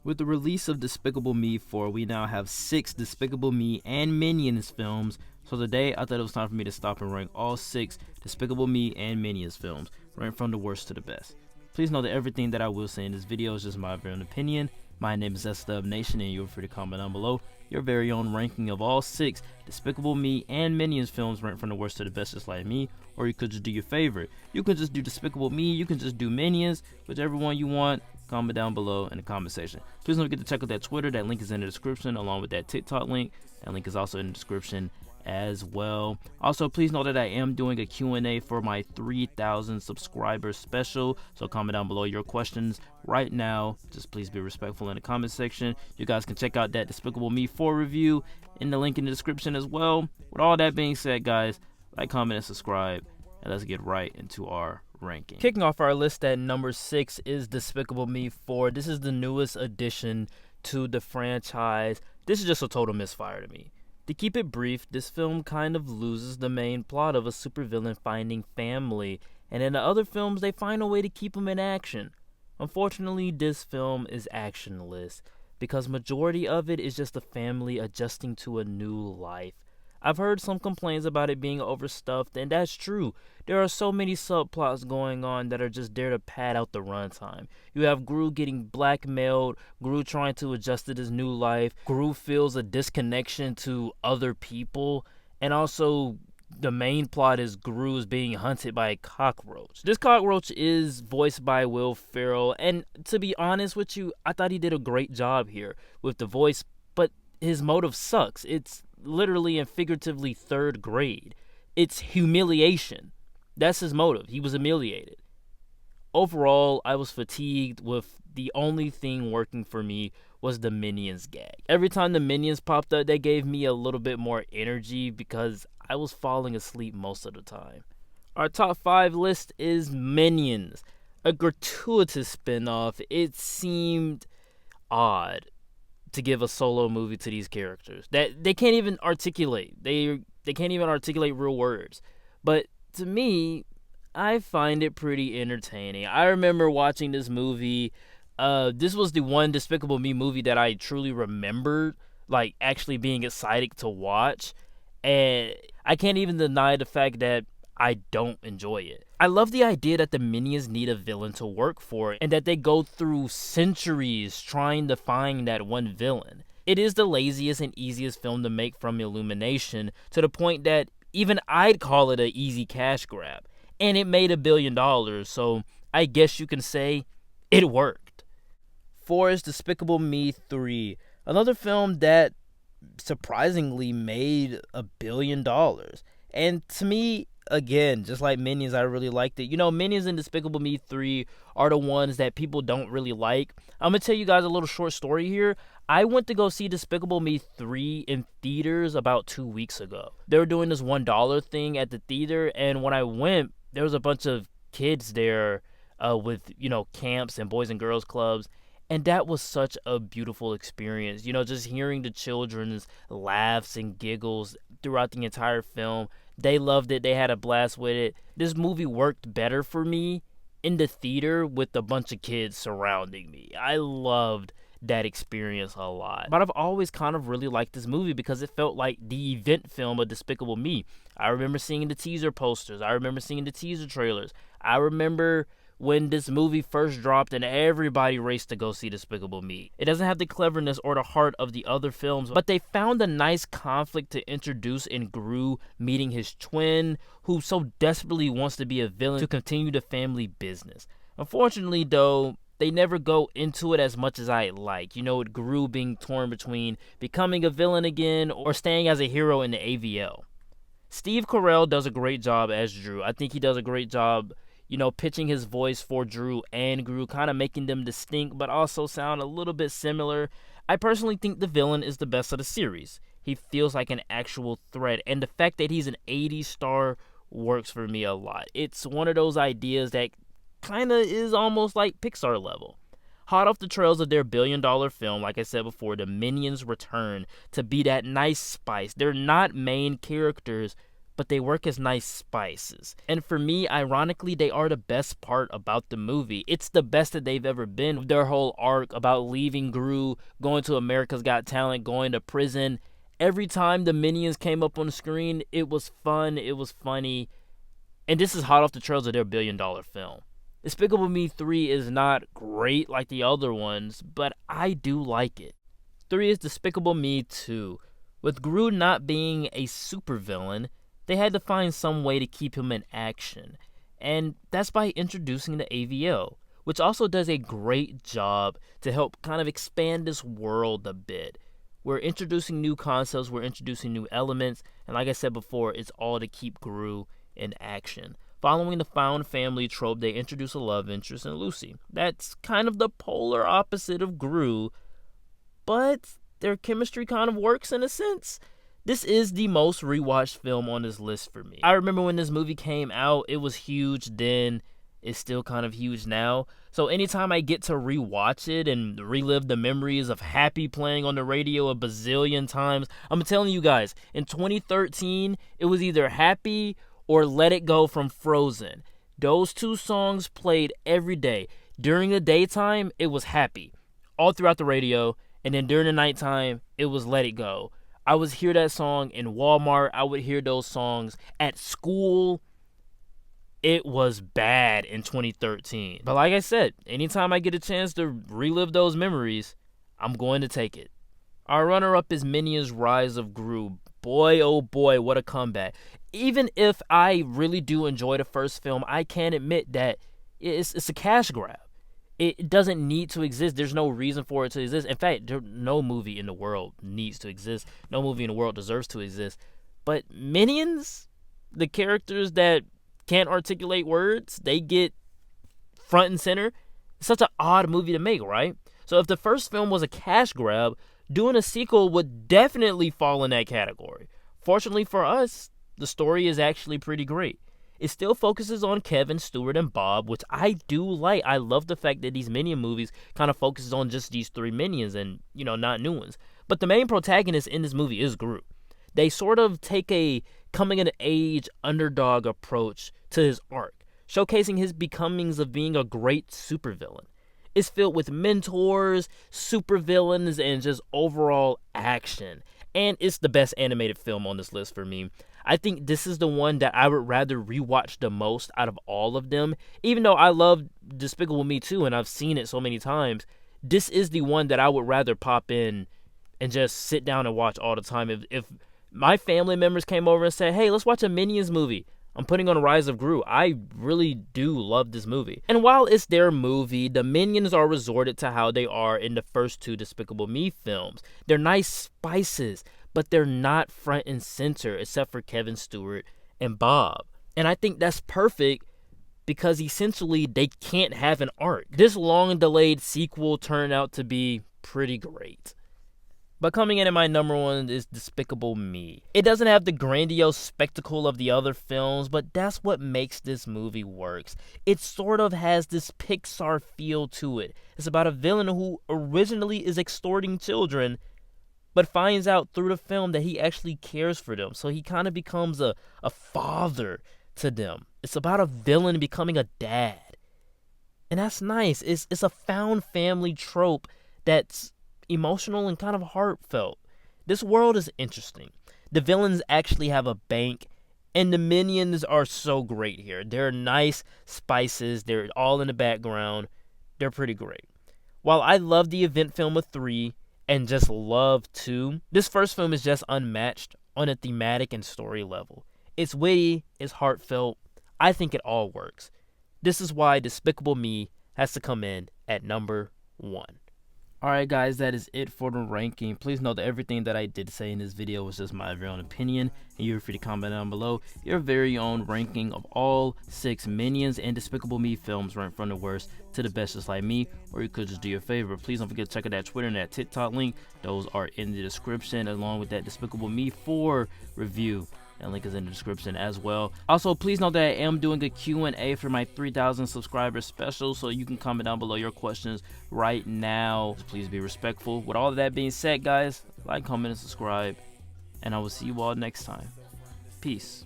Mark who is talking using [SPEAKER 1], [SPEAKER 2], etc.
[SPEAKER 1] With the release of Despicable Me 4, we now have 6 Despicable Me and Minions films. So today, I thought it was time for me to stop and rank all 6 Despicable Me and Minions films, ranked from the worst to the best. Please know that everything that I will say in this video is just my very own opinion. My name is SDubNation, and you're free to comment down below your very own ranking of all 6 Despicable Me and Minions films ranked from the worst to the best, just like me. Or you could just do your favorite. You can just do Despicable Me, you can just do Minions, whichever one you want. Comment down below in the comment section. Please don't forget to check out that Twitter. That link is in the description, along with that TikTok link. That link is also in the description as well. Also, please know that I am doing a Q&A for my 3,000 subscribers special. So comment down below your questions right now. Just please be respectful in the comment section. You guys can check out that Despicable Me 4 review in the link in the description as well. With all that being said, guys, like, comment, and subscribe. And let's get right into our ranking. Kicking off our list at number 6 is Despicable Me 4. This is the newest addition to the franchise. This is just a total misfire to me. To keep it brief, this film kind of loses the main plot of a supervillain finding family, and in the other films they find a way to keep him in action. Unfortunately, this film is actionless, because majority of it is just a family adjusting to a new life. I've heard some complaints about it being overstuffed, and that's true. There are so many subplots going on that are just there to pad out the runtime. You have Gru getting blackmailed, Gru trying to adjust to his new life, Gru feels a disconnection to other people, and also the main plot is Gru is being hunted by a cockroach. This cockroach is voiced by Will Ferrell, and to be honest with you, I thought he did a great job here with the voice, but his motive sucks. It's literally and figuratively third grade. It's humiliation. That's his motive. He was humiliated. Overall, I was fatigued with the only thing working for me was the Minions gag. Every time the Minions popped up, they gave me a little bit more energy because I was falling asleep most of the time. Our top 5 list is Minions, a gratuitous spin-off. It seemed odd to give a solo movie to these characters that they can't even articulate. They can't even articulate real words. But to me, I find it pretty entertaining. I remember watching this movie. This was the one Despicable Me movie that I truly remembered, like, actually being excited to watch. And I can't even deny the fact that I don't enjoy it. I love the idea that the Minions need a villain to work for, and that they go through centuries trying to find that one villain. It is the laziest and easiest film to make from Illumination, to the point that even I'd call it an easy cash grab. And it made $1 billion, so I guess you can say it worked. 4 is Despicable Me 3, another film that surprisingly made $1 billion. And to me, again, just like Minions, I really liked it. You know, Minions and Despicable Me 3 are the ones that people don't really like. I'm going to tell you guys a little short story here. I went to go see Despicable Me 3 in theaters about 2 weeks ago. They were doing this $1 thing at the theater, and when I went, there was a bunch of kids there with, you know, camps and boys and girls clubs. And that was such a beautiful experience. You know, just hearing the children's laughs and giggles throughout the entire film. They loved it. They had a blast with it. This movie worked better for me in the theater with a bunch of kids surrounding me. I loved that experience a lot. But I've always kind of really liked this movie because it felt like the event film of Despicable Me. I remember seeing the teaser posters. I remember seeing the teaser trailers. I remember when this movie first dropped and everybody raced to go see Despicable Me. It doesn't have the cleverness or the heart of the other films, but they found a nice conflict to introduce in Gru meeting his twin, who so desperately wants to be a villain to continue the family business. Unfortunately, though, they never go into it as much as I like. You know, with Gru being torn between becoming a villain again or staying as a hero in the AVL. Steve Carell does a great job as Drew. I think he does a great job, you know, pitching his voice for Drew and Gru, kind of making them distinct, but also sound a little bit similar. I personally think the villain is the best of the series. He feels like an actual threat, and the fact that he's an 80s star works for me a lot. It's one of those ideas that kind of is almost like Pixar level. Hot off the trails of their $1 billion film, like I said before, the Minions return to be that nice spice. They're not main characters, but they work as nice spices. And for me, ironically, they are the best part about the movie. It's the best that they've ever been. Their whole arc about leaving Gru, going to America's Got Talent, going to prison. Every time the Minions came up on the screen, it was fun, it was funny. And this is hot off the trails of their billion-dollar film. Despicable Me 3 is not great like the other ones, but I do like it. 3 is Despicable Me 2. With Gru not being a supervillain, they had to find some way to keep him in action. And that's by introducing the AVO, which also does a great job to help kind of expand this world a bit. We're introducing new concepts, we're introducing new elements, and like I said before, it's all to keep Gru in action. Following the found family trope, they introduce a love interest in Lucy. That's kind of the polar opposite of Gru, but their chemistry kind of works in a sense. This is the most rewatched film on this list for me. I remember when this movie came out, it was huge then. It's still kind of huge now. So anytime I get to rewatch it and relive the memories of Happy playing on the radio a bazillion times, I'm telling you guys, in 2013, it was either Happy or Let It Go from Frozen. Those two songs played every day. During the daytime, it was Happy, all throughout the radio. And then during the nighttime, it was Let It Go. I would hear that song in Walmart. I would hear those songs at school. It was bad in 2013. But like I said, anytime I get a chance to relive those memories, I'm going to take it. Our runner-up is Minion's Rise of Gru. Boy, oh boy, what a comeback. Even if I really do enjoy the first film, I can admit that it's a cash grab. It doesn't need to exist. There's no reason for it to exist. In fact, no movie in the world needs to exist. No movie in the world deserves to exist. But Minions, the characters that can't articulate words, they get front and center. It's such an odd movie to make, right? So if the first film was a cash grab, doing a sequel would definitely fall in that category. Fortunately for us, the story is actually pretty great. It still focuses on Kevin, Stuart, and Bob, which I do like. I love the fact that these Minion movies kind of focuses on just these three Minions and, not new ones. But the main protagonist in this movie is Gru. They sort of take a coming-of-age underdog approach to his arc, showcasing his becomings of being a great supervillain. It's filled with mentors, supervillains, and just overall action. And it's the best animated film on this list for me. I think this is the one that I would rather rewatch the most out of all of them. Even though I love Despicable Me too, and I've seen it so many times, this is the one that I would rather pop in and just sit down and watch all the time. If my family members came over and said, hey, let's watch a Minions movie, I'm putting on Rise of Gru. I really do love this movie. And while it's their movie, the Minions are resorted to how they are in the first two Despicable Me films. They're nice spices, but they're not front and center except for Kevin, Stewart, and Bob. And I think that's perfect because essentially they can't have an arc. This long-delayed sequel turned out to be pretty great. But coming in at my number one is Despicable Me. It doesn't have the grandiose spectacle of the other films, but that's what makes this movie works. It sort of has this Pixar feel to it. It's about a villain who originally is extorting children, but finds out through the film that he actually cares for them. So he kind of becomes a father to them. It's about a villain becoming a dad. And that's nice. It's a found family trope that's emotional and kind of heartfelt. This world is interesting. The villains actually have a bank, and the Minions are so great here. They're nice spices. They're all in the background. They're pretty great. While I love the event film of 3 and just love 2, this first film is just unmatched on a thematic and story level. It's witty, it's heartfelt. I think it all works. This is why Despicable Me has to come in at number 1. Alright guys, that is it for the ranking. Please note that everything that I did say in this video was just my very own opinion, and you're free to comment down below your very own ranking of all 6 Minions and Despicable Me films, ranked from the worst to the best, just like me, or you could just do your favorite. Please don't forget to check out that Twitter and that TikTok link. Those are in the description, along with that Despicable Me 4 review. That link is in the description as well. Also, please note that I am doing a Q&A for my 3,000 subscribers special, so you can comment down below your questions right now. Please be respectful. With all of that being said, guys, like, comment, and subscribe, and I will see you all next time. Peace.